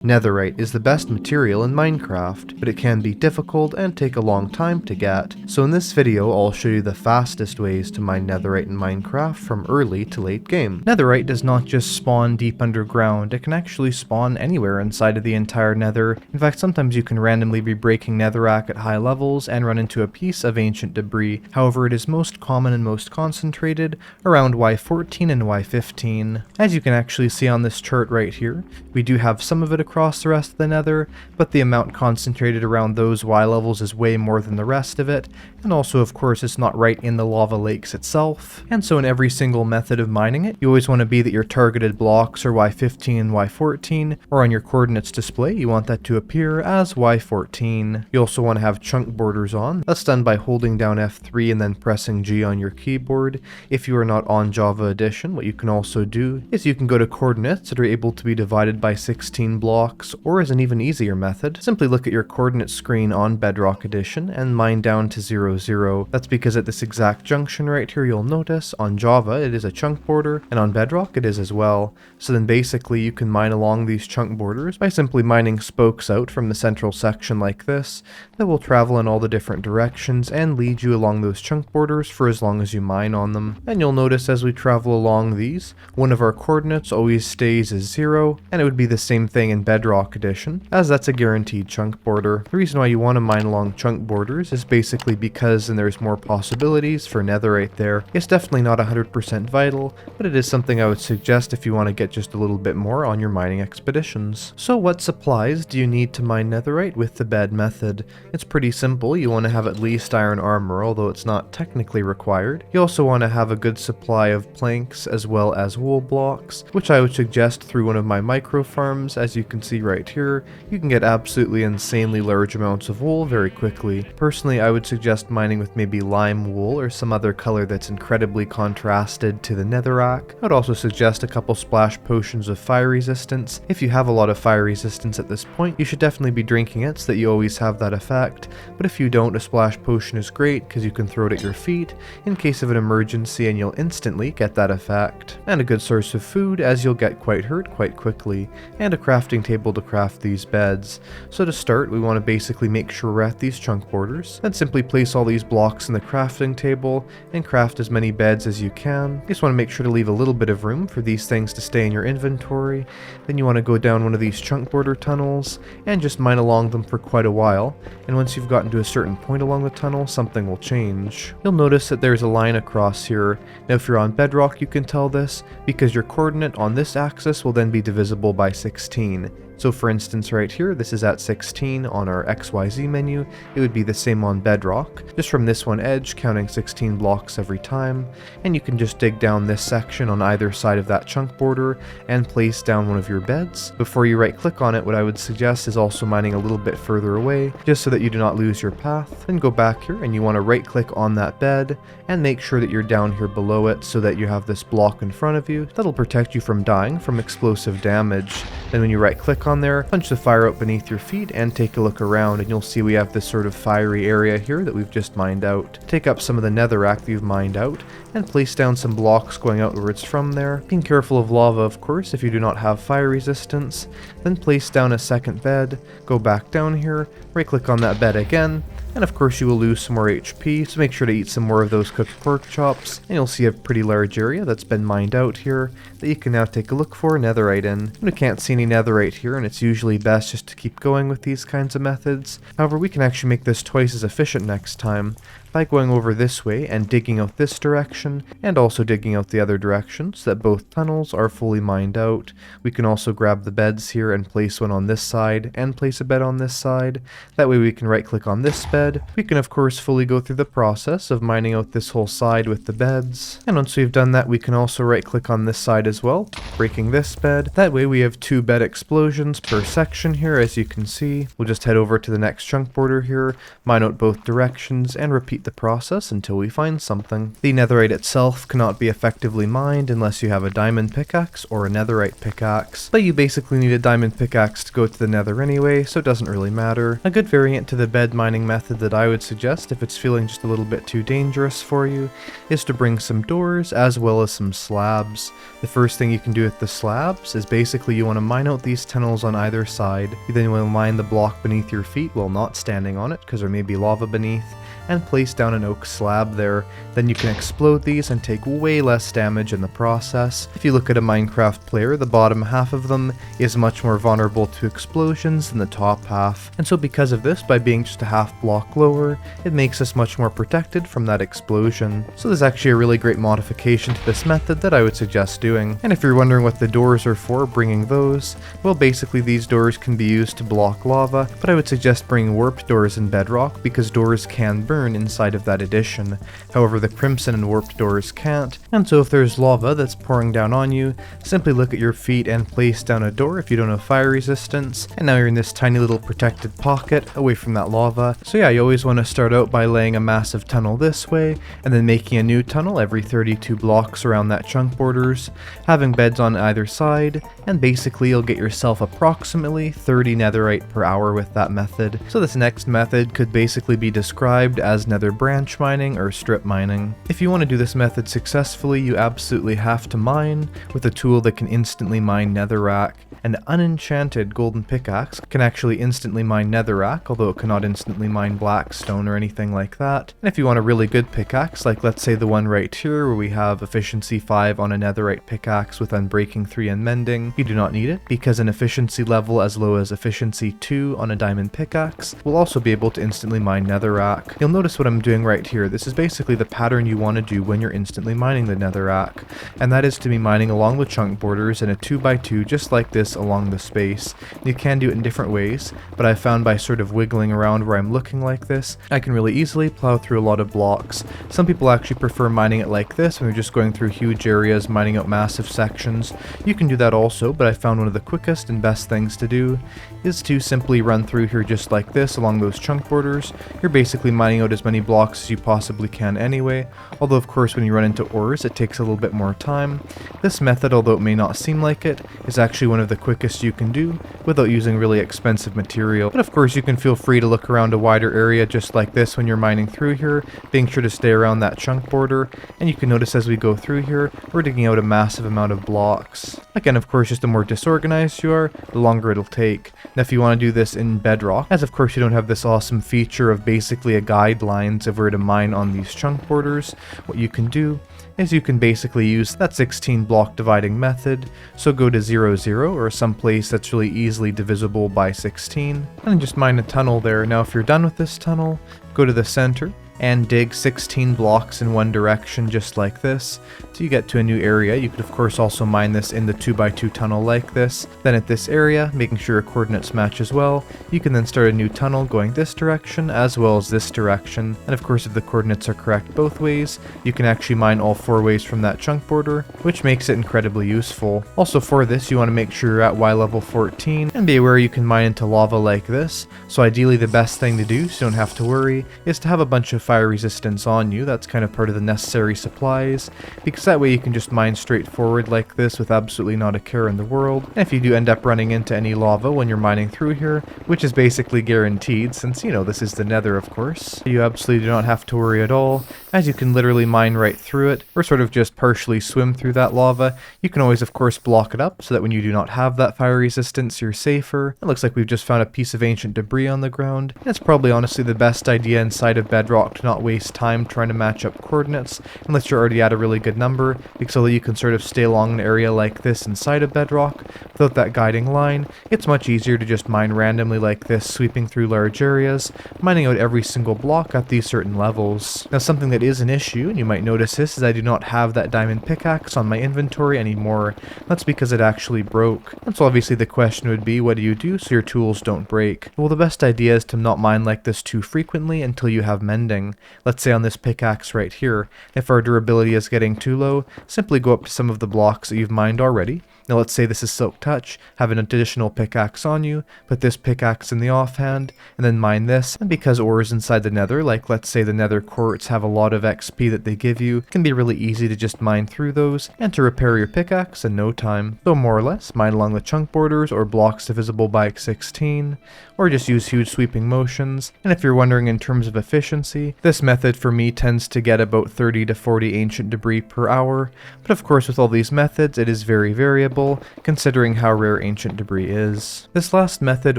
Netherite is the best material in Minecraft, but it can be difficult and take a long time to get. So in this video, I'll show you the fastest ways to mine Netherite in Minecraft from early to late game. Netherite does not just spawn deep underground, it can actually spawn anywhere inside of the entire Nether. In fact, sometimes you can randomly be breaking netherrack at high levels and run into a piece of ancient debris. However, it is most common and most concentrated around Y14 and Y15. As you can actually see on this chart right here, we do have some of it across the rest of the Nether, but the amount concentrated around those Y levels is way more than the rest of it, and also of course it's not right in the lava lakes itself. And so in every single method of mining it, you always want to be that your targeted blocks are Y15 and Y14, or on your coordinates display you want that to appear as Y14. You also want to have chunk borders on. That's done by holding down F3 and then pressing G on your keyboard. If you are not on Java Edition, what you can also do is you can go to coordinates that are able to be divided by 16 blocks, or as an even easier method, simply look at your coordinate screen on Bedrock Edition and mine down to 0, 0. That's because at this exact junction right here you'll notice on Java it is a chunk border, and on Bedrock it is as well. So then basically you can mine along these chunk borders by simply mining spokes out from the central section like this that will travel in all the different directions and lead you along those chunk borders for as long as you mine on them. And you'll notice as we travel along these, one of our coordinates always stays as 0, and it would be the same thing in Bedrock Edition, as that's a guaranteed chunk border. The reason why you want to mine along chunk borders is basically because then there's more possibilities for netherite there. It's definitely not 100% vital, but it is something I would suggest if you want to get just a little bit more on your mining expeditions. So what supplies do you need to mine netherite with the bed method? It's pretty simple. You want to have at least iron armor, although it's not technically required. You also want to have a good supply of planks as well as wool blocks, which I would suggest through one of my micro farms. As you can see right here, you can get absolutely insanely large amounts of wool very quickly. Personally, I would suggest mining with maybe lime wool or some other color that's incredibly contrasted to the netherrack. I would also suggest a couple splash potions of fire resistance. If you have a lot of fire resistance at this point, you should definitely be drinking it so that you always have that effect. But if you don't, a splash potion is great because you can throw it at your feet in case of an emergency and you'll instantly get that effect. And a good source of food, as you'll get quite hurt quite quickly. And a crafting table to craft these beds. So to start, we want to basically make sure we're at these chunk borders, then simply place all these blocks in the crafting table and craft as many beds as you can. You just want to make sure to leave a little bit of room for these things to stay in your inventory. Then you want to go down one of these chunk border tunnels and just mine along them for quite a while, and once you've gotten to a certain point along the tunnel, something will change. You'll notice that there's a line across here. Now if you're on Bedrock you can tell this because your coordinate on this axis will then be divisible by 16. So for instance right here, this is at 16 on our XYZ menu. It would be the same on Bedrock, just from this one edge, counting 16 blocks every time. And you can just dig down this section on either side of that chunk border and place down one of your beds. Before you right click on it, what I would suggest is also mining a little bit further away, just so that you do not lose your path. Then go back here and you want to right click on that bed and make sure that you're down here below it so that you have this block in front of you. That'll protect you from dying from explosive damage. Then when you right click on there, punch the fire out beneath your feet and take a look around, and you'll see we have this sort of fiery area here that we've just mined out. Take up some of the netherrack that you've mined out and place down some blocks going outwards from there. Being careful of lava, of course, if you do not have fire resistance. Then place down a second bed, go back down here, right click on that bed again, and of course you will lose some more HP, so make sure to eat some more of those cooked pork chops, and you'll see a pretty large area that's been mined out here that you can now take a look for netherite in. We can't see any netherite here, and it's usually best just to keep going with these kinds of methods. However, we can actually make this twice as efficient next time by going over this way and digging out this direction, and also digging out the other direction so that both tunnels are fully mined out. We can also grab the beds here and place one on this side and place a bed on this side. That way we can right click on this bed. We can of course fully go through the process of mining out this whole side with the beds. And once we've done that, we can also right click on this side as well, breaking this bed. That way we have 2 bed explosions per section here, as you can see. We'll just head over to the next chunk border here, mine out both directions, and repeat the process until we find something. The netherite itself cannot be effectively mined unless you have a diamond pickaxe or a netherite pickaxe, but you basically need a diamond pickaxe to go to the nether anyway, so it doesn't really matter. A good variant to the bed mining method method that I would suggest if it's feeling just a little bit too dangerous for you is to bring some doors as well as some slabs. The first thing you can do with the slabs is basically you want to mine out these tunnels on either side. You then want to mine the block beneath your feet while not standing on it because there may be lava beneath, and place down an oak slab there. Then you can explode these and take way less damage in the process. If you look at a Minecraft player, the bottom half of them is much more vulnerable to explosions than the top half, and so because of this, by being just a half block lower, it makes us much more protected from that explosion. So there's actually a really great modification to this method that I would suggest doing. And if you're wondering what the doors are for, bringing those, well, basically these doors can be used to block lava, but I would suggest bringing warped doors in Bedrock because doors can burn inside of that edition. However, the crimson and warped doors can't, and so if there's lava that's pouring down on you, simply look at your feet and place down a door if you don't have fire resistance, and now you're in this tiny little protected pocket away from that lava. So yeah, you always want to start out by laying a massive tunnel this way, and then making a new tunnel every 32 blocks around that chunk borders, having beds on either side, and basically you'll get yourself approximately 30 netherite per hour with that method. So this next method could basically be described as nether branch mining or strip mining. If you want to do this method successfully, you absolutely have to mine with a tool that can instantly mine netherrack. An unenchanted golden pickaxe can actually instantly mine netherrack, although it cannot instantly mine blackstone or anything like that. And if you want a really good pickaxe, like let's say the one right here where we have efficiency 5 on a netherite pickaxe with unbreaking 3 and mending, you do not need it because an efficiency level as low as efficiency 2 on a diamond pickaxe will also be able to instantly mine netherrack. You'll notice what I'm doing right here. This is basically the pattern you want to do when you're instantly mining the netherrack, and that is to be mining along the chunk borders in a 2x2 just like this along the space. You can do it in different ways, but I found by sort of wiggling around where I'm looking like this, I can really easily plow through a lot of blocks. Some people actually prefer mining it like this when they're just going through huge areas, mining out massive sections. You can do that also, but I found one of the quickest and best things to do is to simply run through here just like this along those chunk borders. You're basically mining out as many blocks as you possibly can anyway, although of course when you run into ores it takes a little bit more time. This method, although it may not seem like it, is actually one of the quickest you can do without using really expensive material. But of course you can feel free to look around a wider area just like this when you're mining through here, being sure to stay around that chunk border, and you can notice as we go through here, we're digging out a massive amount of blocks. Again, of course, just the more disorganized you are, the longer it'll take. Now if you want to do this in Bedrock, as of course you don't have this awesome feature of basically a guidelines of where to mine on these chunk borders, what you can do is you can basically use that 16 block dividing method. So go to 0, 0 or some place that's really easily divisible by 16 and then just mine a tunnel there. Now if you're done with this tunnel, go to the center and dig 16 blocks in one direction just like this till you get to a new area. You could of course also mine this in the 2x2 tunnel like this. Then at this area, making sure your coordinates match as well, you can then start a new tunnel going this direction as well as this direction. And of course if the coordinates are correct both ways, you can actually mine all 4 ways from that chunk border, which makes it incredibly useful. Also for this, you want to make sure you're at Y level 14 and be aware you can mine into lava like this. So ideally the best thing to do, so you don't have to worry, is to have a bunch of fire resistance on you. That's kind of part of the necessary supplies, because that way you can just mine straight forward like this with absolutely not a care in the world. And if you do end up running into any lava when you're mining through here, which is basically guaranteed since, you know, this is the nether of course, you absolutely do not have to worry at all, as you can literally mine right through it, or sort of just partially swim through that lava. You can always of course block it up so that when you do not have that fire resistance you're safer. It looks like we've just found a piece of ancient debris on the ground, and it's probably honestly the best idea inside of Bedrock to not waste time trying to match up coordinates unless you're already at a really good number, because so that you can sort of stay along an area like this inside of Bedrock without that guiding line. It's much easier to just mine randomly like this, sweeping through large areas, mining out every single block at these certain levels. Now something that is an issue, and you might notice this, is I do not have that diamond pickaxe on my inventory anymore. That's because it actually broke. And so obviously the question would be, what do you do so your tools don't break? Well, the best idea is to not mine like this too frequently until you have mending. Let's say on this pickaxe right here, if our durability is getting too low, simply go up to some of the blocks that you've mined already. Now let's say this is Silk Touch, have an additional pickaxe on you, put this pickaxe in the offhand, and then mine this, and because ores inside the nether, like let's say the nether quartz, have a lot of XP that they give you, it can be really easy to just mine through those, and to repair your pickaxe in no time. So more or less, mine along the chunk borders, or blocks divisible by 16, or just use huge sweeping motions. And if you're wondering in terms of efficiency, this method for me tends to get about 30 to 40 ancient debris per hour, but of course with all these methods it is very variable, considering how rare ancient debris is. This last method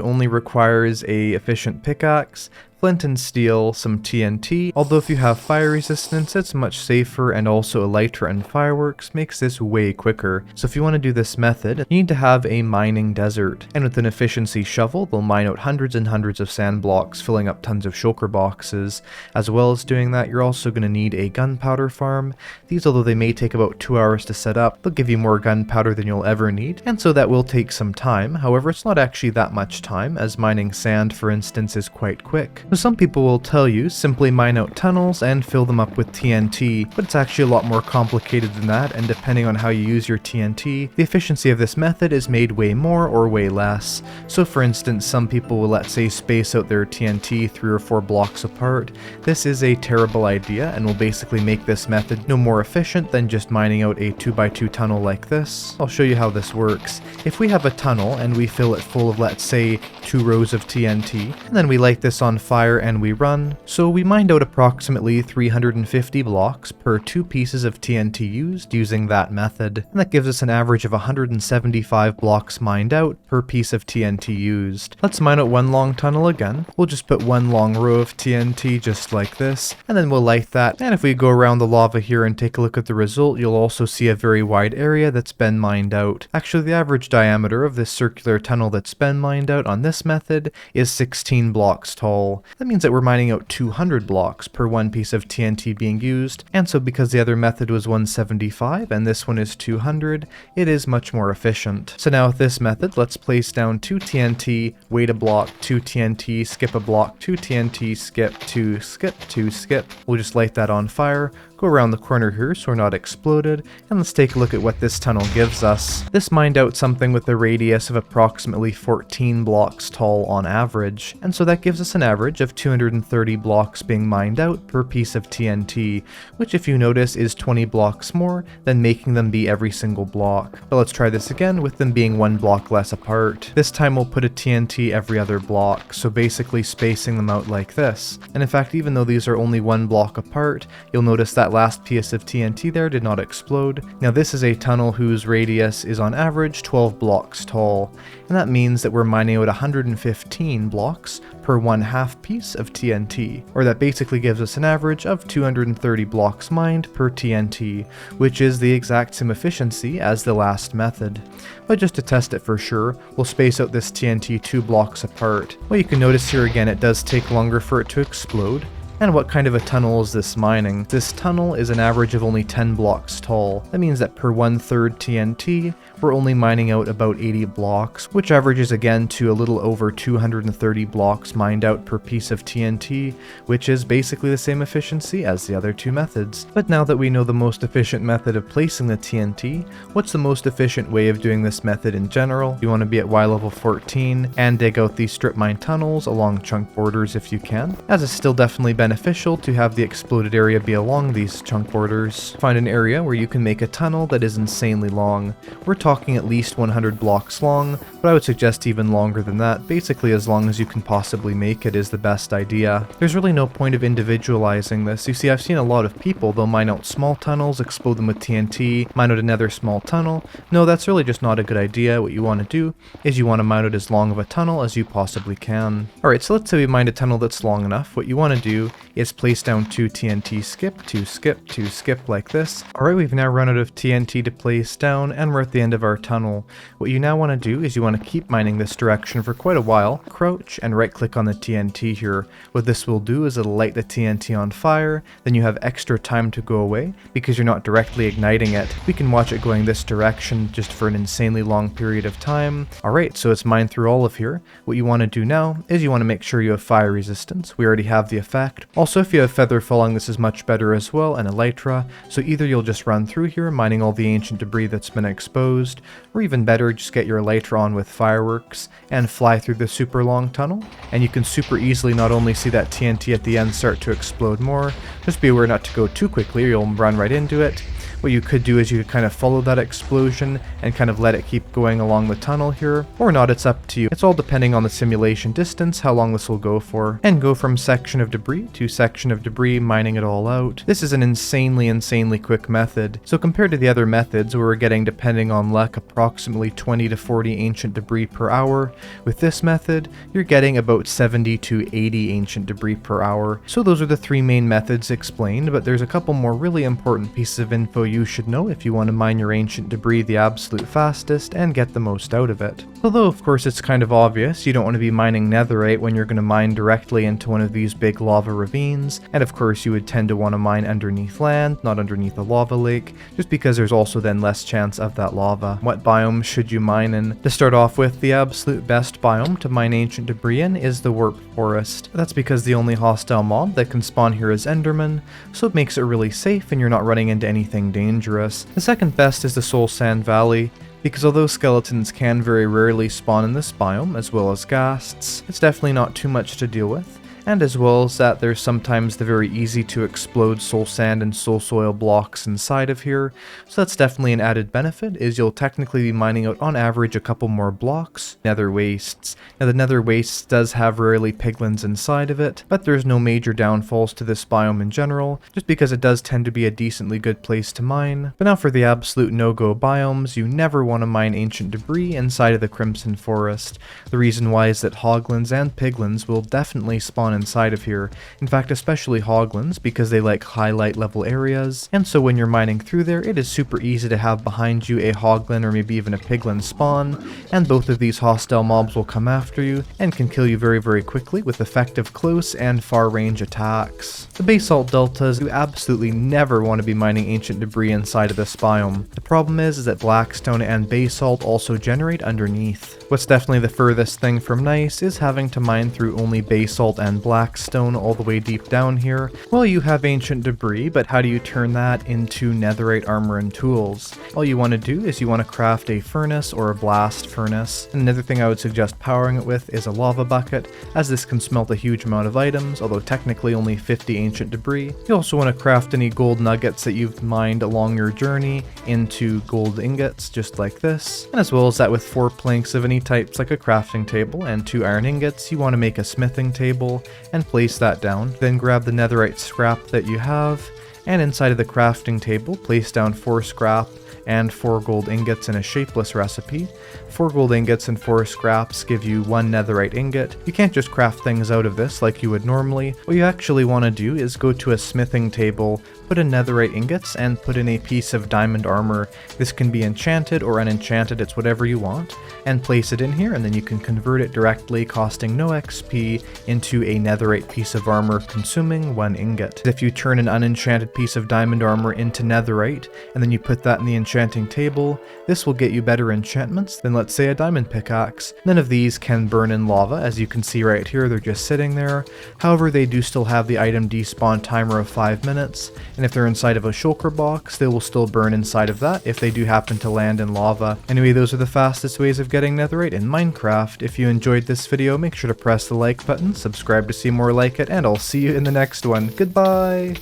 only requires a efficient pickaxe, flint and steel, some TNT, although if you have fire resistance it's much safer, and also elytra and fireworks makes this way quicker. So if you want to do this method, you need to have a mining desert, and with an efficiency shovel they'll mine out hundreds and hundreds of sand blocks, filling up tons of shulker boxes. As well as doing that, you're also going to need a gunpowder farm. These, although they may take about 2 hours to set up, they'll give you more gunpowder than you'll ever need, and so that will take some time. However, it's not actually that much time, as mining sand for instance is quite quick. So some people will tell you simply mine out tunnels and fill them up with TNT, but it's actually a lot more complicated than that, and depending on how you use your TNT, the efficiency of this method is made way more or way less. So for instance, some people will, let's say, space out their TNT 3 or 4 blocks apart. This is a terrible idea and will basically make this method no more efficient than just mining out a 2x2 tunnel like this. I'll show you how this works. If we have a tunnel and we fill it full of, let's say, 2 rows of TNT, and then we light this on fire and we run, so we mined out approximately 350 blocks per 2 pieces of TNT used using that method, and that gives us an average of 175 blocks mined out per piece of TNT used. Let's mine out one long tunnel again. We'll just put one long row of TNT just like this, and then we'll light that, and if we go around the lava here and take a look at the result, you'll also see a very wide area that's been mined out. Actually, the average diameter of this circular tunnel that's been mined out on this method is 16 blocks tall. That means that we're mining out 200 blocks per 1 piece of TNT being used, and so because the other method was 175 and this one is 200, it is much more efficient. So now with this method, let's place down 2 TNT, wait a block, 2 TNT, skip a block, 2 TNT, skip, 2 skip, 2 skip. We'll just light that on fire, go around the corner here so we're not exploded, and let's take a look at what this tunnel gives us. This mined out something with a radius of approximately 14 blocks tall on average, and so that gives us an average of 230 blocks being mined out per piece of TNT, which if you notice is 20 blocks more than making them be every single block. But let's try this again with them being 1 block less apart. This time we'll put a TNT every other block, so basically spacing them out like this. And in fact, even though these are only 1 block apart, you'll notice that last piece of TNT there did not explode. Now this is a tunnel whose radius is on average 12 blocks tall, and that means that we're mining out 115 blocks per 1/2 piece of TNT, or that basically gives us an average of 230 blocks mined per TNT, which is the exact same efficiency as the last method. But just to test it for sure, we'll space out this TNT 2 blocks apart. Well, you can notice here again it does take longer for it to explode. And what kind of a tunnel is this mining? This tunnel is an average of only 10 blocks tall. That means that per 1/3 TNT, we're only mining out about 80 blocks, which averages again to a little over 230 blocks mined out per piece of TNT, which is basically the same efficiency as the other 2 methods. But now that we know the most efficient method of placing the TNT, what's the most efficient way of doing this method in general? You want to be at Y level 14 and dig out these strip mine tunnels along chunk borders if you can, as it's still definitely beneficial to have the exploded area be along these chunk borders. Find an area where you can make a tunnel that is insanely long. We're talking at least 100 blocks long, but I would suggest even longer than that. Basically as long as you can possibly make it is the best idea. There's really no point of individualizing this. You see, I've seen a lot of people, they'll mine out small tunnels, explode them with TNT, mine out another small tunnel. No, that's really just not a good idea. What you want to do is you want to mine out as long of a tunnel as you possibly can. Alright, so let's say we mined a tunnel that's long enough. What you want to do is place down 2 TNT, skip, 2 skip, 2 skip like this. Alright, we've now run out of TNT to place down and we're at the end of our tunnel. What you now want to do is you want to keep mining this direction for quite a while, crouch and right click on the TNT here. What this will do is it'll light the TNT on fire, then you have extra time to go away because you're not directly igniting it. We can watch it going this direction just for an insanely long period of time. Alright, so it's mined through all of here. What you want to do now is you want to make sure you have fire resistance. We already have the effect. Also, if you have feather falling, this is much better as well, and elytra. So either you'll just run through here, mining all the ancient debris that's been exposed, closed, or even better, just get your lighter on with fireworks and fly through the super long tunnel, and you can super easily not only see that TNT at the end start to explode more, just be aware not to go too quickly or you'll run right into it. What you could do is you could kind of follow that explosion and kind of let it keep going along the tunnel here, or not, it's up to you. It's all depending on the simulation distance, how long this will go for, and go from section of debris to section of debris, mining it all out. This is an insanely quick method. So compared to the other methods where we're getting, depending on luck, approximately 20 to 40 ancient debris per hour, with this method, you're getting about 70 to 80 ancient debris per hour. So those are the three main methods explained, but there's a couple more really important pieces of info you should know if you want to mine your ancient debris the absolute fastest and get the most out of it. Although of course it's kind of obvious, you don't want to be mining netherite when you're going to mine directly into one of these big lava ravines, and of course you would tend to want to mine underneath land, not underneath a lava lake, just because there's also then less chance of that lava. What biomes should you mine in? To start off with, the absolute best biome to mine ancient debris in is the warp forest. That's because the only hostile mob that can spawn here is enderman, so it makes it really safe and you're not running into anything dangerous. The second best is the soul sand valley, because although skeletons can very rarely spawn in this biome, as well as ghasts, it's definitely not too much to deal with. And as well as that, there's sometimes the very easy to explode soul sand and soul soil blocks inside of here, so that's definitely an added benefit, is you'll technically be mining out on average a couple more blocks. Nether wastes. Now the nether wastes does have rarely piglins inside of it, but there's no major downfalls to this biome in general, just because it does tend to be a decently good place to mine. But now for the absolute no-go biomes, you never want to mine ancient debris inside of the Crimson Forest. The reason why is that hoglins and piglins will definitely spawn inside of here. In fact, especially hoglins, because they like highlight level areas, and so when you're mining through there, it is super easy to have behind you a hoglin or maybe even a piglin spawn, and both of these hostile mobs will come after you and can kill you very quickly with effective close and far range attacks. The basalt deltas, you absolutely never want to be mining ancient debris inside of this biome. The problem is that blackstone and basalt also generate underneath. What's definitely the furthest thing from nice is having to mine through only basalt and blackstone all the way deep down here. Well, you have ancient debris, but how do you turn that into netherite armor and tools? All you want to do is you want to craft a furnace or a blast furnace. And another thing I would suggest powering it with is a lava bucket, as this can smelt a huge amount of items, although technically only 50 ancient debris. You also want to craft any gold nuggets that you've mined along your journey into gold ingots, just like this. And as well as that, with 4 planks of any types like a crafting table and 2 iron ingots, you want to make a smithing table and place that down. Then grab the netherite scrap that you have, and inside of the crafting table place down 4 scrap and 4 gold ingots in a shapeless recipe. 4 gold ingots and 4 scraps give you 1 netherite ingot. You can't just craft things out of this like you would normally. What you actually want to do is go to a smithing table, put in netherite ingots, and put in a piece of diamond armor. This can be enchanted or unenchanted, it's whatever you want, and place it in here, and then you can convert it directly, costing no XP, into a netherite piece of armor, consuming 1 ingot. If you turn an unenchanted piece of diamond armor into netherite, and then you put that in the enchanting table, this will get you better enchantments than, let's say, a diamond pickaxe. None of these can burn in lava, as you can see right here, they're just sitting there. However, they do still have the item despawn timer of 5 minutes, and if they're inside of a shulker box, they will still burn inside of that if they do happen to land in lava. Anyway, those are the fastest ways of getting netherite in Minecraft. If you enjoyed this video, make sure to press the like button, subscribe to see more like it, and I'll see you in the next one. Goodbye!